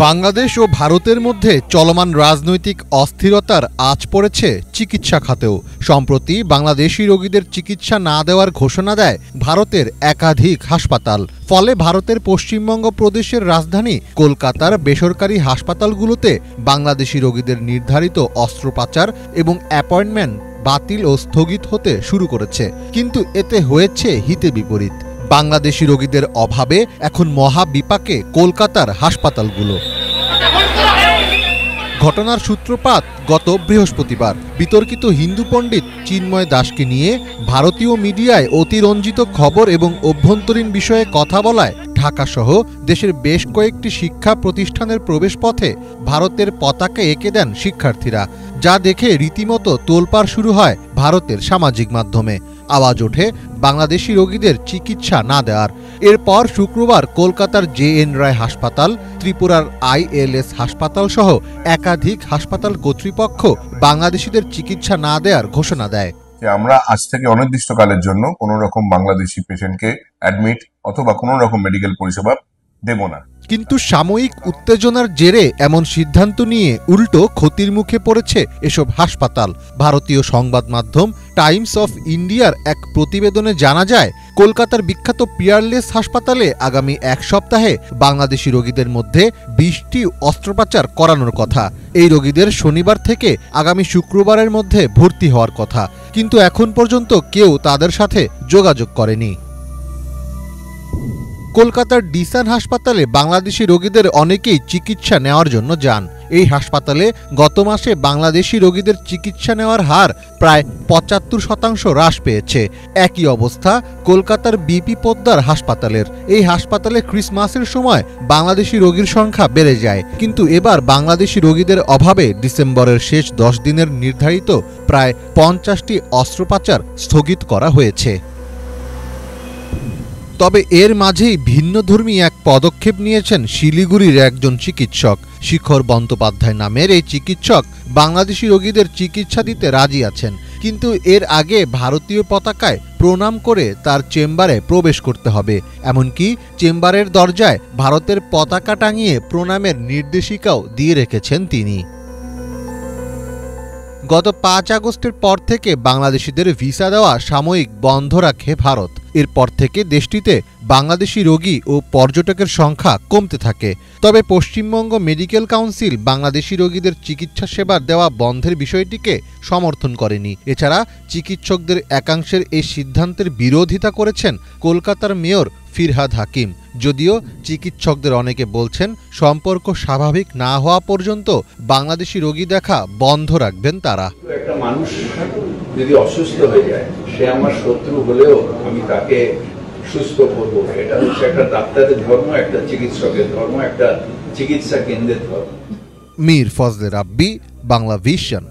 বাংলাদেশ ও ভারতের মধ্যে চলমান রাজনৈতিক অস্থিরতার আঁচ পড়েছে চিকিৎসা খাতেও। সম্প্রতি বাংলাদেশি রোগীদের চিকিৎসা না দেওয়ার ঘোষণা দেয় ভারতের একাধিক হাসপাতাল। ফলে ভারতের পশ্চিমবঙ্গ প্রদেশের রাজধানী কলকাতার বেসরকারি হাসপাতালগুলোতে বাংলাদেশি রোগীদের নির্ধারিত অস্ত্রোপচার এবং অ্যাপয়েন্টমেন্ট বাতিল ও স্থগিত হতে শুরু করেছে। কিন্তু এতে হয়েছে হিতে বিপরীত। বাংলাদেশি রোগীদের অভাবে এখন মহা বিপাকে কলকাতার হাসপাতালগুলো। ঘটনার সূত্রপাত গত বৃহস্পতিবার। বিতর্কিত হিন্দু পণ্ডিত চিন্ময় দাসকে নিয়ে ভারতীয় মিডিয়ায় অতিরঞ্জিত খবর এবং অভ্যন্তরীণ বিষয়ে কথা বলায় ঢাকাসহ দেশের বেশ কয়েকটি শিক্ষা প্রতিষ্ঠানের প্রবেশপথে ভারতের পতাকা এঁকে দেন শিক্ষার্থীরা, যা দেখে রীতিমতো তোলপাড় শুরু হয় ভারতের সামাজিক মাধ্যমে। আওয়াজ ওঠে বাংলাদেশি রোগীদের চিকিৎসা না দেওয়ার। এরপর শুক্রবার কলকাতার জে.এন. রায় হাসপাতাল, ত্রিপুরার ILS হাসপাতাল সহ একাধিক হাসপাতাল কর্তৃপক্ষ বাংলাদেশিদের চিকিৎসা না দেওয়ার ঘোষণা দেয়। আমরা আজ থেকে অনির্দিষ্টকালের জন্য কোনো রকম বাংলাদেশি পেশেন্টকে অ্যাডমিট অথবা কোনো রকম মেডিকেল পরিষেবা দেব না। কিন্তু সাময়িক উত্তেজনার জেরে এমন সিদ্ধান্ত নিয়ে উল্টো ক্ষতির মুখে পড়েছে এসব হাসপাতাল। ভারতীয় সংবাদ মাধ্যম টাইমস অফ ইন্ডিয়ার এক প্রতিবেদনে জানা যায়, কলকাতার বিখ্যাত পিয়ারলেস হাসপাতালে আগামী এক সপ্তাহে বাংলাদেশি রোগীদের মধ্যে 20টি অস্ত্রোপচার করানোর কথা। এই রোগীদের শনিবার থেকে আগামী শুক্রবারের মধ্যে ভর্তি হওয়ার কথা, কিন্তু এখন পর্যন্ত কেউ তাদের সাথে যোগাযোগ করেনি। কলকাতার ডিসান হাসপাতালে বাংলাদেশি রোগীদের অনেকেই চিকিৎসা নেওয়ার জন্য যান। এই হাসপাতালে গত মাসে বাংলাদেশি রোগীদের চিকিৎসা নেওয়ার হার প্রায় 75% হ্রাস পেয়েছে। একই অবস্থা কলকাতার BP পোদ্দার হাসপাতালের। এই হাসপাতালে ক্রিসমাসের সময় বাংলাদেশি রোগীর সংখ্যা বেড়ে যায়, কিন্তু এবার বাংলাদেশি রোগীদের অভাবে ডিসেম্বরের শেষ 10 দিনের নির্ধারিত প্রায় 50টি অস্ত্রোপচার স্থগিত করা হয়েছে। তবে এর মাঝেই ভিন্নধর্মী এক পদক্ষেপ নিয়েছেন শিলিগুড়ির একজন চিকিৎসক। শিখর বন্দ্যোপাধ্যায় নামের এই চিকিৎসক বাংলাদেশি রোগীদের চিকিৎসা দিতে রাজি আছেন, কিন্তু এর আগে ভারতীয় পতাকায় প্রণাম করে তার চেম্বারে প্রবেশ করতে হবে। এমনকি চেম্বারের দরজায় ভারতের পতাকা টাঙিয়ে প্রণামের নির্দেশিকাও দিয়ে রেখেছেন তিনি। গত 5 আগস্টের পর থেকে বাংলাদেশিদের ভিসা দেওয়া সাময়িক বন্ধ রাখে ভারত। এরপর থেকে দেশটিতে বাংলাদেশি রোগী ও পর্যটকের সংখ্যা কমতে থাকে। তবে পশ্চিমবঙ্গ মেডিকেল কাউন্সিল বাংলাদেশি রোগীদের চিকিৎসা সেবা দেওয়া বন্ধের বিষয়টিকে সমর্থন করেনি। এছাড়া চিকিৎসকদের একাংশের এই সিদ্ধান্তের বিরোধিতা করেছেন কলকাতার মেয়র ফিরহাদ হাকিম। যদিও চিকিৎসকদের অনেকে বলছেন, সম্পর্ক স্বাভাবিক না হওয়া পর্যন্ত বাংলাদেশি রোগী দেখা বন্ধ রাখবেন তারা। একটা মানুষ যদি অসুস্থ হয়ে যায়, সে আমার শত্রু হলেও আমি তাকে সুস্থ করব। এটা হচ্ছে একটা ডাক্তারের ধর্ম, একটা চিকিৎসকের ধর্ম, একটা চিকিৎসা কেন্দ্রের ধর্ম। মীর ফজলে রাব্বি, বাংলা ভিশন।